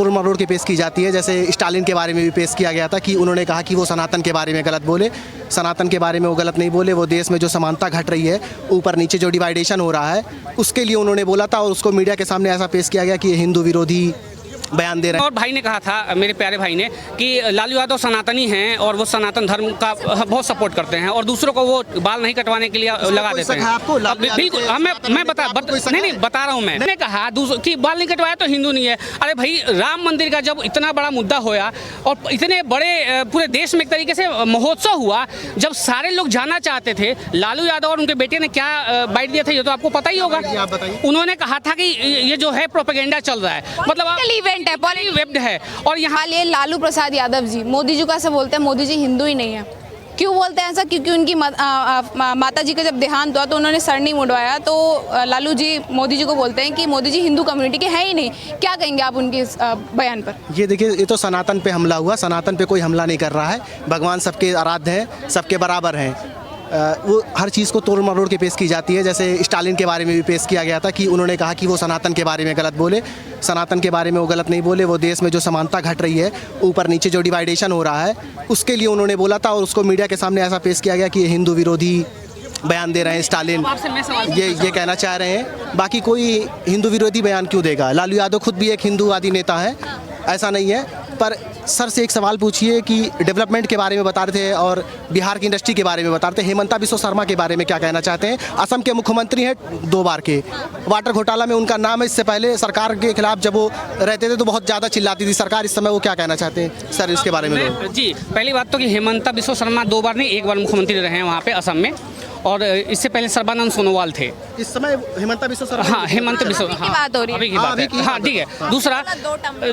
तोड़ मरोड़ के पेश की जाती है। जैसे स्टालिन के बारे में भी पेश किया गया था कि उन्होंने कहा कि वो सनातन के बारे में गलत बोले। सनातन के बारे में वो गलत नहीं बोले, वो देश में जो समानता घट रही है, ऊपर नीचे जो डिवाइडेशन हो रहा है, उसके लिए उन्होंने बोला था और उसको मीडिया के सामने ऐसा पेश किया गया कि ये हिंदू विरोधी बयान दे रहे हैं। और भाई ने कहा था, मेरे प्यारे भाई ने, कि लालू यादव सनातनी हैं और वो सनातन धर्म का बहुत सपोर्ट करते हैं और दूसरों को वो बाल नहीं कटवाने के लिए लगा देते हैं। बिल्कुल, मैं बता रहा हूँ। मैंने कहा कि बाल नहीं कटवाया तो हिंदू नहीं है। अरे भाई, राम मंदिर का जब इतना बड़ा मुद्दा होया और इतने बड़े पूरे देश में एक तरीके से महोत्सव हुआ, जब सारे लोग जानना चाहते थे लालू यादव और उनके बेटे ने क्या बाइट दिया था, ये तो आपको पता ही होगा। उन्होंने कहा था कि ये जो है प्रोपेगेंडा चल रहा है, मतलब वेब्ड है। और यहाँ ये लालू प्रसाद यादव जी मोदी जी को ऐसे बोलते हैं मोदी जी हिंदू ही नहीं है। क्यों बोलते हैं ऐसा? क्योंकि उनकी माता जी का जब देहांत हुआ तो उन्होंने सर नहीं मुड़वाया, तो लालू जी मोदी जी को बोलते हैं कि मोदी जी हिंदू कम्युनिटी के हैं ही नहीं। क्या कहेंगे आप उनके इस बयान पर? ये देखिए, ये तो सनातन पे हमला हुआ। सनातन पे कोई हमला नहीं कर रहा है। भगवान सबके आराध्य हैं, सबके बराबर हैं। वो हर चीज़ को तोड़ मरोड़ के पेश की जाती है। जैसे स्टालिन के बारे में भी पेश किया गया था कि उन्होंने कहा कि वो सनातन के बारे में गलत बोले। सनातन के बारे में वो गलत नहीं बोले, वो देश में जो समानता घट रही है, ऊपर नीचे जो डिवाइडेशन हो रहा है, उसके लिए उन्होंने बोला था और उसको मीडिया के सामने ऐसा पेश किया गया कि ये हिंदू विरोधी बयान दे रहे हैं स्टालिन, ये कहना चाह रहे हैं। बाकी कोई हिंदू विरोधी बयान क्यों देगा? लालू यादव खुद भी एक हिंदूवादी नेता है, ऐसा नहीं है। पर सर से एक सवाल पूछिए कि डेवलपमेंट के बारे में बता रहे थे और बिहार की इंडस्ट्री के बारे में बता रहे थे। हेमंता बिस्वा शर्मा के बारे में क्या कहना चाहते हैं? असम के मुख्यमंत्री हैं 2 बार के। वाटर घोटाला में उनका नाम है। इससे पहले सरकार के खिलाफ जब वो रहते थे तो बहुत ज़्यादा चिल्लाती थी सरकार। इस समय वो क्या कहना चाहते हैं सर इसके बारे में? जी, पहली बात तो कि हेमंता बिस्वा शर्मा 2 बार नहीं, 1 बार मुख्यमंत्री रहे हैं वहाँ पे असम में, और इससे पहले सर्बानंद सोनोवाल थे। इस समय हेमंता बिस्वा शर्मा, हाँ, हेमंत बिस्वा, बात हो रही है, अभी की बात है। हाँ, ठीक है। दूसरा,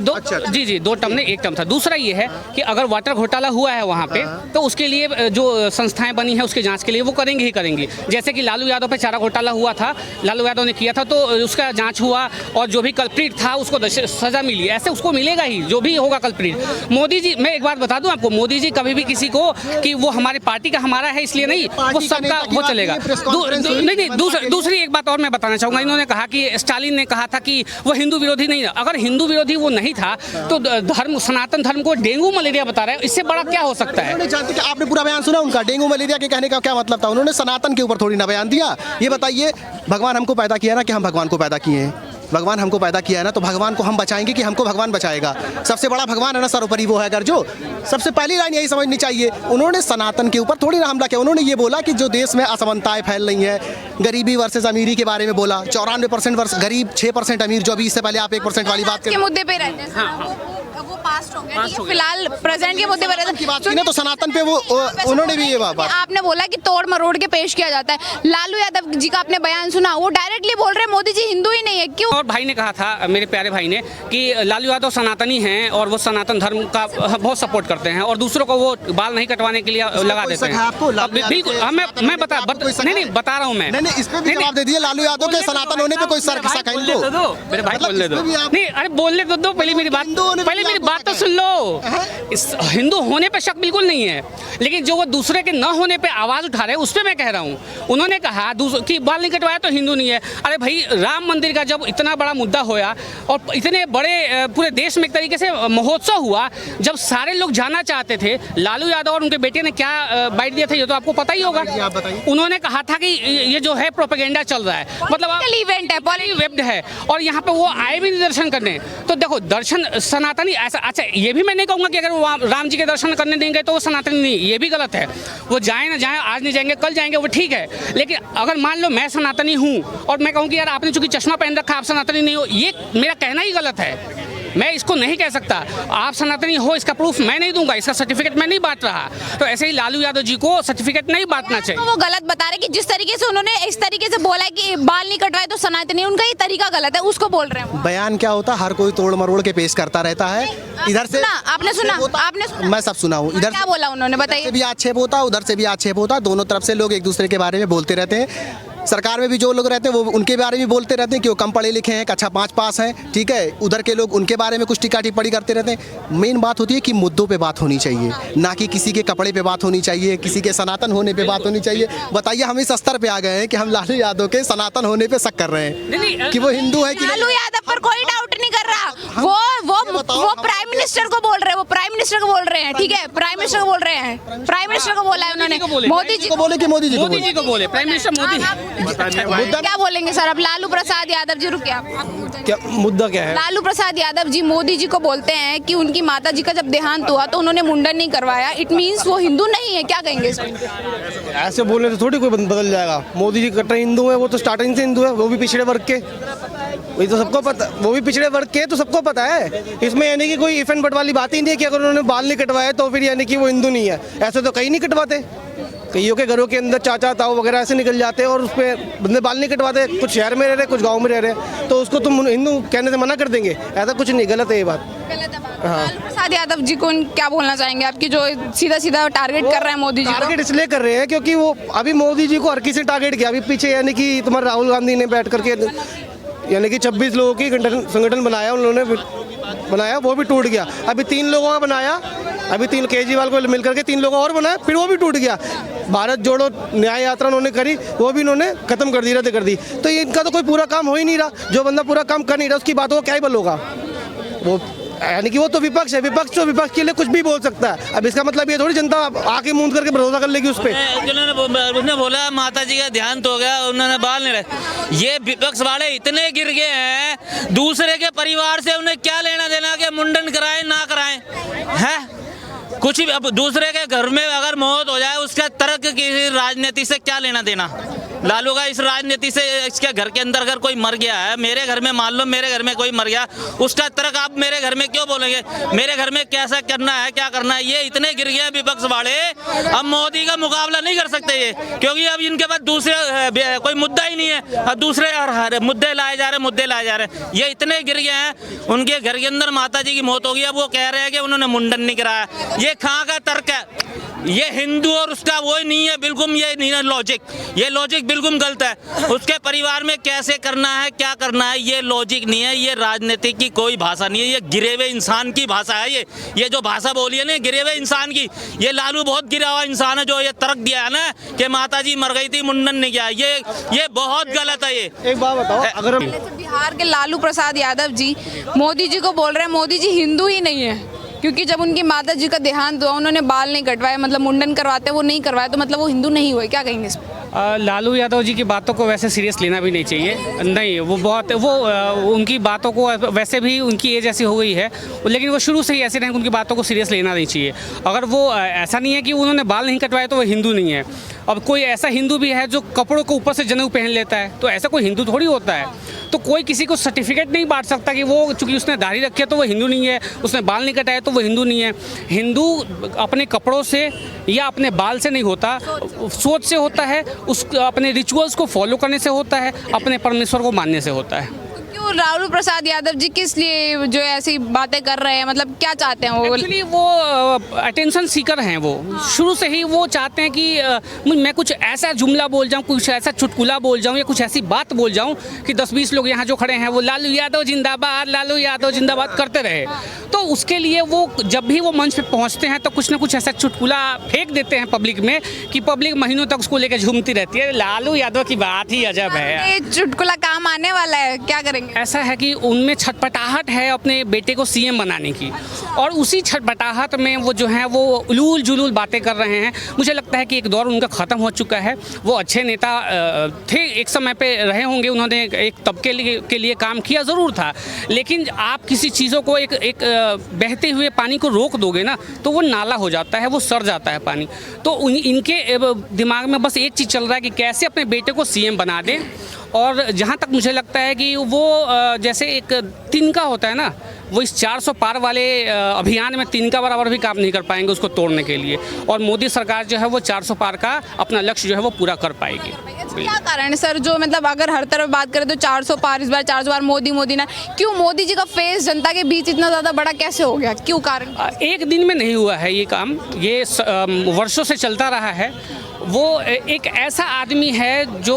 2 टर्म नहीं, 1 टर्म था। दूसरा ये है कि अगर वाटर घोटाला हुआ है वहाँ पे तो उसके लिए जो संस्थाएं बनी हैं उसके जांच के लिए वो करेंगे ही करेंगी। जैसे कि लालू यादव पे चारा घोटाला हुआ था, लालू यादव ने किया था तो उसका जांच हुआ और जो भी कल्प्रिट था उसको सजा मिली। ऐसे उसको मिलेगा ही जो भी होगा कल्प्रिट। मोदी जी, मैं एक बात बता दूं आपको, मोदी जी कभी भी किसी को कि वो हमारी पार्टी का हमारा है इसलिए नहीं, वो सबका वो चलेगा। नहीं, दूसरी एक बात और मैं बताना चाहूंगा। इन्होंने कहा कि स्टालिन ने कहा था कि वो हिंदू विरोधी नहीं है। अगर हिंदू विरोधी वो नहीं था तो धर्म, सनातन धर्म को डेंगू मलेरिया बता रहा है, इससे बड़ा क्या हो सकता है? जानते कि आपने पूरा बयान सुना उनका? डेंगू मलेरिया के कहने का क्या मतलब था? उन्होंने सनातन के ऊपर थोड़ी ना बयान दिया। ये बताइए, भगवान हमको पैदा किया ना कि हम भगवान को पैदा किए हैं? भगवान हमको पैदा किया है ना, तो भगवान को हम बचाएंगे कि हमको भगवान बचाएगा? सबसे बड़ा भगवान है ना, सर्वोपरि वो है। अगर जो सबसे पहली लाइन यही समझनी चाहिए। उन्होंने सनातन के ऊपर थोड़ी ना हमला किया। उन्होंने ये बोला कि जो देश में असमानताएं फैल रही हैं, गरीबी वर्सेस अमीरी के बारे में बोला। 94% गरीब, 6% अमीर, जो अभी इससे पहले आप 1% वाली बात के मुद्दे पे रहते हैं, वो पास्ट हो गया। फिलहाल प्रेजेंट के मुद्दे पर रहते हैं। तो सनातन पे वो उन्होंने भी ये बात, आपने बोला कि तोड़ मरोड़ के पेश किया जाता है। लालू यादव जी का आपने बयान सुना, वो डायरेक्टली बोल रहे हैं मोदी जी हिंदू ही नहीं है। क्यों? और भाई ने कहा था, मेरे प्यारे भाई ने, कि लालू यादव सनातनी हैं और वो सनातन धर्म का बहुत सपोर्ट करते हैं और दूसरों को वो बाल नहीं कटवाने के लिए लगा देते हैं। बिल्कुल, मैं बता रहा हूँ। मैं इस पे भी जवाब दे दिया। लालू यादव के सनातन होने पे कोई शक है इनको? मेरे भाई बोलने दो। नहीं, अरे बोलने दो, पहले मेरी बात तो सुन लो। हिंदू होने पे शक बिल्कुल नहीं है, लेकिन जो वो दूसरे के न होने पे आवाज उठा रहे हैं उस पे मैं कह रहा हूँ। उन्होंने कहा कि बाल नहीं कटवाया तो हिंदू नहीं है। अरे भाई, राम मंदिर का जब इतना बड़ा मुद्दा होया और इतने बड़े पूरे देश में एक तरीके से महोत्सव हुआ, जब सारे लोग जानना चाहते थे लालू यादव और उनके बेटे ने क्या बाइट दिया था, ये तो आपको पता ही होगा। उन्होंने कहा था कि ये जो है प्रोपेगेंडा चल रहा है, मतलब इवेंट है, वेब्ड है, और यहाँ पे वो आए भी दर्शन करने। तो देखो, दर्शन सनातनी ऐसा, अच्छा ये भी मैं नहीं कहूँगा कि अगर वो राम जी के दर्शन करने देंगे तो वो सनातनी नहीं, ये भी गलत है। वो जाए ना जाए, आज नहीं जाएंगे कल जाएंगे, वो ठीक है। लेकिन अगर मान लो मैं सनातनी हूँ और मैं कहूँ कि यार आपने चूंकि चश्मा पहन रखा आप सनातनी नहीं हो, ये मेरा कहना ही गलत है। मैं इसको नहीं कह सकता आप सनातनी हो, इसका प्रूफ मैं नहीं दूंगा, इसका सर्टिफिकेट मैं नहीं बांट रहा। तो ऐसे ही लालू यादव जी को सर्टिफिकेट नहीं बांटना चाहिए। वो गलत बता रहे कि जिस तरीके से उन्होंने इस तरीके से बोला है कि बाल नहीं कटवाए तो सनातनी, उनका ये तरीका गलत है, उसको बोल रहे हैं। बयान क्या होता है? हर कोई तोड़ मरोड़ के पेश करता रहता है। इधर से आपने सुना? मैं सब सुना हूँ। इधर क्या बोला उन्होंने, बताइए। भी आक्षेप होता, उधर से भी आक्षेप होता, दोनों तरफ से लोग एक दूसरे के बारे में बोलते रहते हैं। सरकार में भी जो लोग रहते हैं वो उनके बारे में बोलते रहते हैं कि वो कम पढ़े लिखे हैं, कक्षा 5 पास हैं, ठीक है। उधर के लोग उनके बारे में कुछ टीका टिप्पणी करते रहते हैं। मेन बात होती है कि मुद्दों पे बात होनी चाहिए, ना कि किसी के कपड़े पे बात होनी चाहिए, किसी के सनातन होने पे बात होनी चाहिए। बताइए, हम इस स्तर पे आ गए हैं कि हम लालू यादव के सनातन होने पे शक कर रहे हैं कि वो हिंदू है कि लालू यादव पर कोई डाउट नहीं कर रहा। वो प्राइम मिनिस्टर को बोल रहे हैं, वो प्राइम मिनिस्टर को बोल रहे हैं, ठीक है, प्राइम मिनिस्टर को बोल रहे हैं, प्राइम मिनिस्टर को बोला है उन्होंने, मोदी जी को बोले कि मोदी जी को बोले, प्राइम मिनिस्टर मोदी। क्या बोलेंगे सर? अब लालू प्रसाद यादव जी, रुकिए आप क्या मुद्दा क्या है? लालू प्रसाद यादव जी मोदी जी को बोलते हैं कि उनकी माता जी का जब देहांत हुआ तो उन्होंने मुंडन नहीं करवाया, इट मींस वो हिंदू नहीं है। क्या कहेंगे इस पर? ऐसे बोलने से थोड़ी कोई बदल जाएगा। मोदी जी कट्टर हिंदू है, वो तो स्टार्टिंग से हिंदू है, वो भी पिछड़े वर्ग के, वही तो सबको पता, वो भी पिछड़े वर्ग के तो सबको पता है। इसमें यानी कि कोई इफ एंड बट वाली बात ही नहीं है कि अगर उन्होंने बाल नहीं कटवाए तो फिर यानी कि वो हिंदू नहीं है। ऐसे तो कहीं नहीं कटवाते, कईयों के घरों के अंदर चाचा ताऊ वगैरह ऐसे निकल जाते हैं और उस पर बंदे बाल नहीं कटवाते। कुछ शहर में रह रहे, कुछ गाँव में रह रहे, तो उसको तुम हिंदू कहने से मना कर देंगे? ऐसा कुछ नहीं, गलत है ये बात। लालू प्रसाद यादव जी को क्या बोलना चाहेंगे आपकी, जो सीधा सीधा टारगेट कर रहे हैं मोदी जी को? टारगेट इसलिए कर रहे हैं क्योंकि वो अभी मोदी जी को हर किसी टारगेट किया। अभी पीछे यानी कि तुम्हारे राहुल गांधी ने बैठ करके यानी कि 26 लोगों की संगठन बनाया, उन्होंने बनाया, वो भी टूट गया। अभी 3 लोगों का बनाया, अभी 3 केजरीवाल को मिलकर के 3 लोगों और बनाया, फिर वो भी टूट गया। भारत जोड़ो न्याय यात्रा उन्होंने करी, वो भी उन्होंने खत्म कर दी, रद्द कर दी। तो ये इनका तो कोई पूरा काम हो ही नहीं रहा। जो बंदा पूरा काम कर नहीं रहा उसकी बातों को क्या ही बल होगा? वो यानी कि वो तो विपक्ष है, विपक्ष तो विपक्ष के लिए कुछ भी बोल सकता है। अब इसका मतलब ये थोड़ी जनता आके मूंद करके भरोसा कर लेगी उस पर। उसने बोला माता जी का देहांत हो गया, उन्होंने बाल नहीं रहे। ये विपक्ष वाले इतने गिर गए हैं, दूसरे के परिवार से उन्हें क्या लेना देना कि मुंडन कराएं ना कराएं, है कुछ भी। अब दूसरे के घर में अगर मौत हो जाए उसका तर्क किसी राजनीति से क्या लेना देना? लालू का इस राजनीति से, इसके घर के अंदर अगर कोई मर गया है, मेरे घर में मान लो मेरे घर में कोई मर गया, उसका तर्क आप मेरे घर में क्यों बोलेंगे? मेरे घर में कैसा करना है, क्या करना है? ये इतने गिर गए विपक्ष वाले, अब मोदी का मुकाबला नहीं कर सकते ये, क्योंकि अब इनके पास दूसरे कोई मुद्दा ही नहीं है। अब दूसरे मुद्दे लाए जा रहे। ये इतने गिर गए हैं, उनके घर के अंदर माता जी की मौत हो गई, अब वो कह रहे हैं कि उन्होंने मुंडन नहीं कराया। ये कहाँ का तर्क है? ये हिंदू और उसका वो नहीं है, बिल्कुल ये नहीं है लॉजिक। ये लॉजिक बिल्कुल गलत है। उसके परिवार में कैसे करना है, क्या करना है, ये लॉजिक नहीं है। ये राजनीति की कोई भाषा नहीं है, ये गिरे हुए इंसान की भाषा है। ये जो भाषा बोली है ना, गिरे हुए इंसान की। ये लालू बहुत गिरा हुआ इंसान है जो ये तर्क दिया है ना कि माता जी मर गई थी, मुंडन नहीं किया। ये बहुत गलत है। ये एक बात बताओ, अगर बिहार के लालू प्रसाद यादव जी मोदी जी को बोल रहे हैं मोदी जी हिंदू ही नहीं है, क्योंकि जब उनकी माता जी का देहांत हुआ उन्होंने बाल नहीं कटवाए, मतलब मुंडन करवाते वो नहीं करवाए, तो मतलब वो हिंदू नहीं हुए। क्या कहेंगे इस पर? लालू यादव जी की बातों को वैसे सीरियस लेना भी नहीं चाहिए। नहीं, उनकी बातों को वैसे भी उनकी एज ऐसी हो गई है, लेकिन वो शुरू से ही ऐसे रहे, उनकी बातों को सीरियस लेना नहीं चाहिए। अगर वो ऐसा नहीं है कि उन्होंने बाल नहीं कटवाए तो वो हिंदू नहीं है। अब कोई ऐसा हिंदू भी है जो कपड़ों के ऊपर से जनेऊ पहन लेता है, तो ऐसा कोई हिंदू थोड़ी होता है। तो कोई किसी को सर्टिफिकेट नहीं बांट सकता कि वो चूंकि उसने दाढ़ी रखी है तो वो हिंदू नहीं है, उसने बाल नहीं कटाया तो वो हिंदू नहीं है। हिंदू अपने कपड़ों से या अपने बाल से नहीं होता, सोच से होता है, उस अपने रिचुअल्स को फॉलो करने से होता है, अपने परमेश्वर को मानने से होता है। क्यों लालू प्रसाद यादव जी किस लिए जो ऐसी बातें कर रहे हैं, मतलब क्या चाहते हैं वो? एक्चुअली वो अटेंशन सीकर हैं। वो शुरू से ही वो चाहते हैं कि मैं कुछ ऐसा जुमला बोल जाऊं, कुछ ऐसा चुटकुला बोल जाऊं या कुछ ऐसी बात बोल जाऊं कि 10-20 लोग यहाँ जो खड़े हैं वो लालू यादव जिंदाबाद, लालू यादव जिंदाबाद करते रहे। तो उसके लिए वो जब भी वो मंच पे पहुँचते हैं तो कुछ ना कुछ ऐसा चुटकुला फेंक देते हैं पब्लिक में कि पब्लिक महीनों तक उसको लेकर झूमती रहती है। लालू यादव की बात ही अजब है। ये चुटकुला काम आने वाला है, क्या करेंगे? ऐसा है कि उनमें छटपटाहट है अपने बेटे को सीएम बनाने की, और उसी छटपटाहट में वो जो है वो उलूल जुलूल बातें कर रहे हैं। मुझे लगता है कि एक दौर उनका ख़त्म हो चुका है। वो अच्छे नेता थे, एक समय पे रहे होंगे, उन्होंने एक तबके के लिए काम किया ज़रूर था, लेकिन आप किसी चीज़ों को एक बहते हुए पानी को रोक दोगे ना तो वो नाला हो जाता है, वो सड़ जाता है पानी। तो इनके दिमाग में बस एक चीज़ चल रहा है कि कैसे अपने बेटे को सीएम बना दें। और जहाँ तक मुझे लगता है कि वो जैसे एक तिनका होता है ना, वो इस 400 पार वाले अभियान में तिनका बराबर भी काम नहीं कर पाएंगे उसको तोड़ने के लिए। और मोदी सरकार जो है वो 400 पार का अपना लक्ष्य जो है वो पूरा कर पाएगी। क्या कारण है सर, जो मतलब अगर हर तरफ बात करें तो 400 पार, इस बार 400 पार मोदी ना, क्यों मोदी जी का फेस जनता के बीच इतना ज़्यादा बड़ा कैसे हो गया? क्यों कारण? एक दिन में नहीं हुआ है ये काम, ये वर्षों से चलता रहा है। वो एक ऐसा आदमी है जो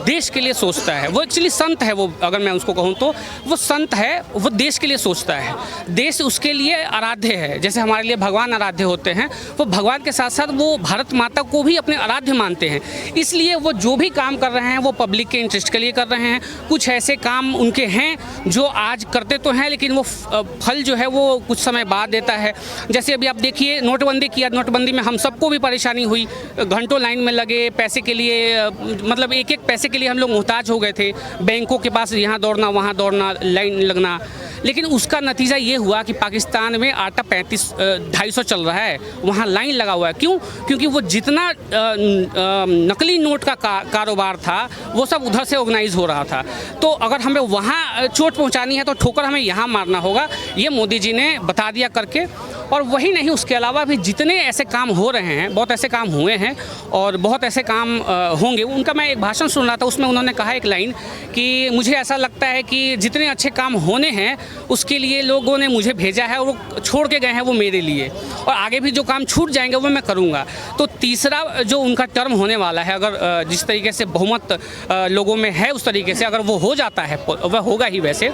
देश के लिए सोचता है। वो एक्चुअली संत है, वो अगर मैं उसको कहूँ तो वो संत है, वो देश के लिए सोचता है। देश उसके लिए आराध्य है, जैसे हमारे लिए भगवान आराध्य होते हैं, वो भगवान के साथ साथ वो भारत माता को भी अपने आराध्य मानते हैं। इसलिए वो जो भी काम कर रहे हैं वो पब्लिक के इंटरेस्ट के लिए कर रहे हैं। कुछ ऐसे काम उनके हैं जो आज करते तो हैं, लेकिन वो फल जो है वो कुछ समय बाद देता है। जैसे अभी आप देखिए नोटबंदी किया, नोटबंदी में हम सबको भी परेशानी हुई, घंटों लाइन में लगे पैसे के लिए, मतलब एक एक पैसे के लिए हम लोग मोहताज हो गए थे, बैंकों के पास यहाँ दौड़ना वहाँ दौड़ना, लाइन लगना। लेकिन उसका नतीजा ये हुआ कि पाकिस्तान में आटा 250 चल रहा है, वहाँ लाइन लगा हुआ है। क्यों? क्योंकि वो जितना नकली नोट का कारोबार था वो सब उधर से ऑर्गेनाइज हो रहा था। तो अगर हमें वहाँ चोट पहुँचानी है तो ठोकर हमें यहाँ मारना होगा, ये मोदी जी ने बता दिया करके। और वही नहीं, उसके अलावा भी जितने ऐसे काम हो रहे हैं, बहुत ऐसे काम हुए हैं और बहुत ऐसे काम होंगे। उनका मैं एक भाषण सुन रहा था, उसमें उन्होंने कहा एक लाइन कि मुझे ऐसा लगता है कि जितने अच्छे काम होने हैं उसके लिए लोगों ने मुझे भेजा है और वो छोड़ के गए हैं वो मेरे लिए, और आगे भी जो काम छूट जाएंगे वो मैं करूँगा। तो तीसरा जो उनका टर्म होने वाला है, अगर जिस तरीके से बहुमत लोगों में है उस तरीके से अगर वो हो जाता है, वह होगा ही वैसे,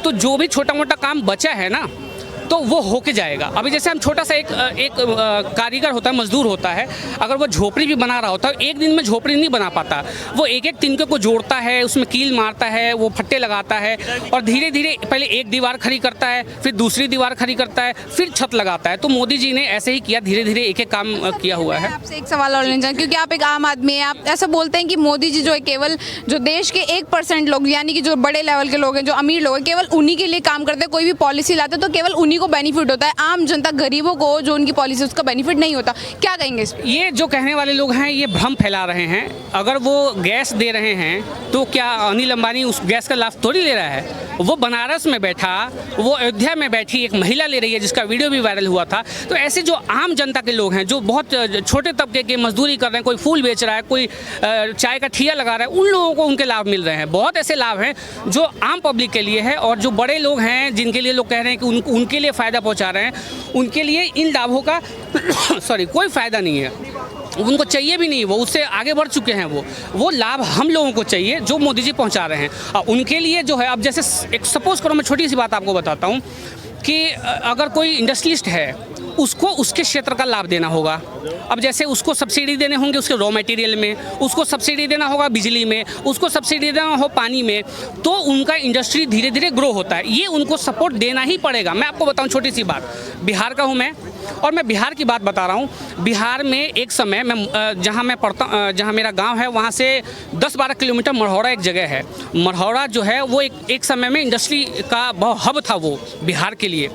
तो जो भी छोटा मोटा काम बचा है ना तो वो होके जाएगा। अभी जैसे हम छोटा सा एक कारीगर होता है, मजदूर होता है, अगर वो झोपड़ी भी बना रहा होता है, एक दिन में झोपड़ी नहीं बना पाता, वो एक एक तिनके को जोड़ता है, उसमें कील मारता है, वो फट्टे लगाता है और धीरे धीरे पहले एक दीवार खड़ी करता है, फिर दूसरी दीवार खड़ी करता है, फिर छत लगाता है। तो मोदी जी ने ऐसे ही किया, धीरे धीरे एक एक काम किया हुआ है। आपसे एक सवाल और लेना चाहूँ, क्योंकि आप एक आम आदमी हैं, आप ऐसा बोलते हैं कि मोदी जी जो है केवल जो देश के 1% लोग, यानी कि जो बड़े लेवल के लोग हैं, जो अमीर लोग हैं, केवल उन्हीं के लिए काम करते हैं। कोई भी पॉलिसी लाते तो केवल उन्हीं को बेनिफिट होता है, आम जनता गरीबों को जो उनकी पॉलिसी उसका बेनिफिट नहीं होता। क्या कहेंगे इस पे? ये जो कहने वाले लोग हैं ये भ्रम फैला रहे हैं। अगर वो गैस दे रहे हैं तो क्या अनिल अंबानी उस गैस का लाभ थोड़ी ले रहा है? वो बनारस में बैठा, वो अयोध्या में बैठी एक महिला ले रही है जिसका वीडियो भी वायरल हुआ था। तो ऐसे जो आम जनता के लोग हैं, जो बहुत छोटे तबके के मजदूरी कर रहे हैं, कोई फूल बेच रहा है, कोई चाय का ठिया लगा रहा है, उन लोगों को उनके लाभ मिल रहे हैं। बहुत ऐसे लाभ हैं जो आम पब्लिक के लिए है, और जो बड़े लोग हैं जिनके लिए लोग कह रहे हैं कि उनके लिए फ़ायदा पहुँचा रहे हैं, उनके लिए इन लाभों का कोई फ़ायदा नहीं है, उनको चाहिए भी नहीं। वो उससे आगे बढ़ चुके हैं। वो लाभ हम लोगों को चाहिए जो मोदी जी पहुंचा रहे हैं। और उनके लिए जो है, अब जैसे एक सपोज़ करो, मैं छोटी सी बात आपको बताता हूं कि अगर कोई इंडस्ट्रियलिस्ट है उसको उसके क्षेत्र का लाभ देना होगा। अब जैसे उसको सब्सिडी देने होंगे उसके रॉ मटेरियल में, उसको सब्सिडी देना होगा बिजली में, उसको सब्सिडी देना हो पानी में, तो उनका इंडस्ट्री धीरे धीरे ग्रो होता है। ये उनको सपोर्ट देना ही पड़ेगा। मैं आपको बताऊं छोटी सी बात, बिहार का हूं मैं, और मैं बिहार की बात बता रहा हूं। बिहार में एक समय मैं जहां मैं पढ़ता, जहां मेरा गांव है, वहां से 10-12 किलोमीटर मढ़ौरा एक जगह है। मढ़ौरा जो है वो एक समय में इंडस्ट्री का हब था वो बिहार के लिए।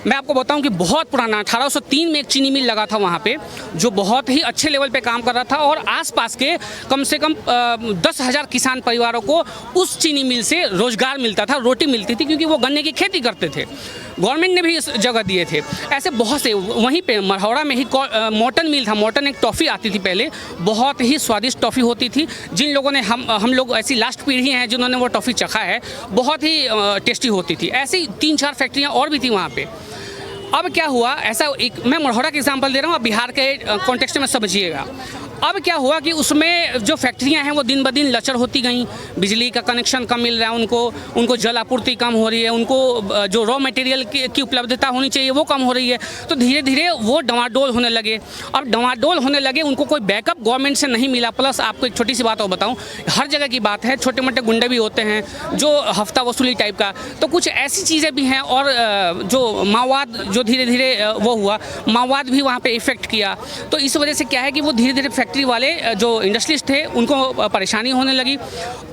मैं आपको बताऊं कि बहुत पुराना 1803 में एक चीनी मिल लगा था वहाँ पे, जो बहुत ही अच्छे लेवल पे काम कर रहा था, और आसपास के कम से कम 10,000 किसान परिवारों को उस चीनी मिल से रोजगार मिलता था, रोटी मिलती थी, क्योंकि वो गन्ने की खेती करते थे। गवर्नमेंट ने भी इस जगह दिए थे। ऐसे बहुत से, वहीं पे मढ़ौरा में ही मॉर्टन मिल था। मॉर्टन एक टॉफ़ी आती थी पहले, बहुत ही स्वादिष्ट टॉफ़ी होती थी। जिन लोगों ने हम लोग ऐसी लास्ट पीढ़ी हैं जिन्होंने वो टॉफ़ी चखा है, बहुत ही टेस्टी होती थी। ऐसी 3-4 फैक्ट्रियाँ और भी थी वहाँ पे। अब क्या हुआ, ऐसा एक मैं मढ़ौरा का एग्जांपल दे रहा हूँ, आप बिहार के कॉन्टेक्स्ट में समझिएगा। अब क्या हुआ कि उसमें जो फैक्ट्रियां हैं वो दिन ब दिन लचर होती गई, बिजली का कनेक्शन कम मिल रहा है उनको जल आपूर्ति कम हो रही है, उनको जो रॉ मटेरियल की उपलब्धता होनी चाहिए वो कम हो रही है। तो धीरे धीरे वो डवाडोल होने लगे। अब डवाडोल होने लगे, उनको कोई बैकअप गवर्नमेंट से नहीं मिला। प्लस आपको एक छोटी सी बात और बताऊँ, हर जगह की बात है, छोटे मोटे गुंडे भी होते हैं जो हफ्ता वसूली टाइप का, तो कुछ ऐसी चीज़ें भी हैं। और जो माओवाद जो धीरे धीरे वो हुआ, माओवाद भी वहाँ पर इफेक्ट किया। तो इस वजह से क्या है कि वो धीरे धीरे फैक्ट्री वाले जो इंडस्ट्रियलिस्ट थे उनको परेशानी होने लगी।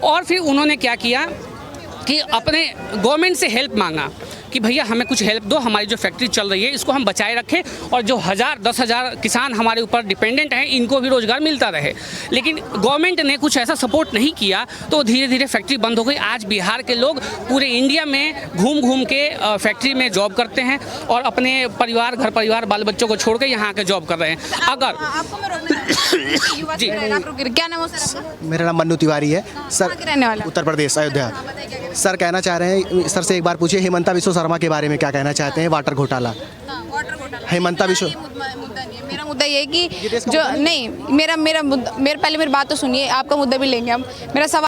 और फिर उन्होंने क्या किया कि अपने गवर्नमेंट से हेल्प मांगा कि भैया हमें कुछ हेल्प दो, हमारी जो फैक्ट्री चल रही है इसको हम बचाए रखें, और जो 10,000 किसान हमारे ऊपर डिपेंडेंट हैं इनको भी रोज़गार मिलता रहे। लेकिन गवर्नमेंट ने कुछ ऐसा सपोर्ट नहीं किया, तो धीरे धीरे फैक्ट्री बंद हो गई। आज बिहार के लोग पूरे इंडिया में घूम घूम के फैक्ट्री में जॉब करते हैं और अपने परिवार, घर परिवार, बाल बच्चों को छोड़ के यहाँ आके जॉब कर रहे हैं। अगर जी, क्या नाम है सर? मेरा नाम मन्नू तिवारी है सर, रहने वाला उत्तर प्रदेश अयोध्या। सर कहना चाह रहे हैं, सर से एक बार पूछिए, हेमंता बिस्वा शर्मा के बारे में क्या कहना चाहते हैं? वाटर घोटाला, हेमंता बिस्वा। मेरा मुद्दा ये है कि जो नहीं, मेरा पहले मेरी बात तो सुनिए, आपका मुद्दा भी लेंगे हम। मेरा सवाल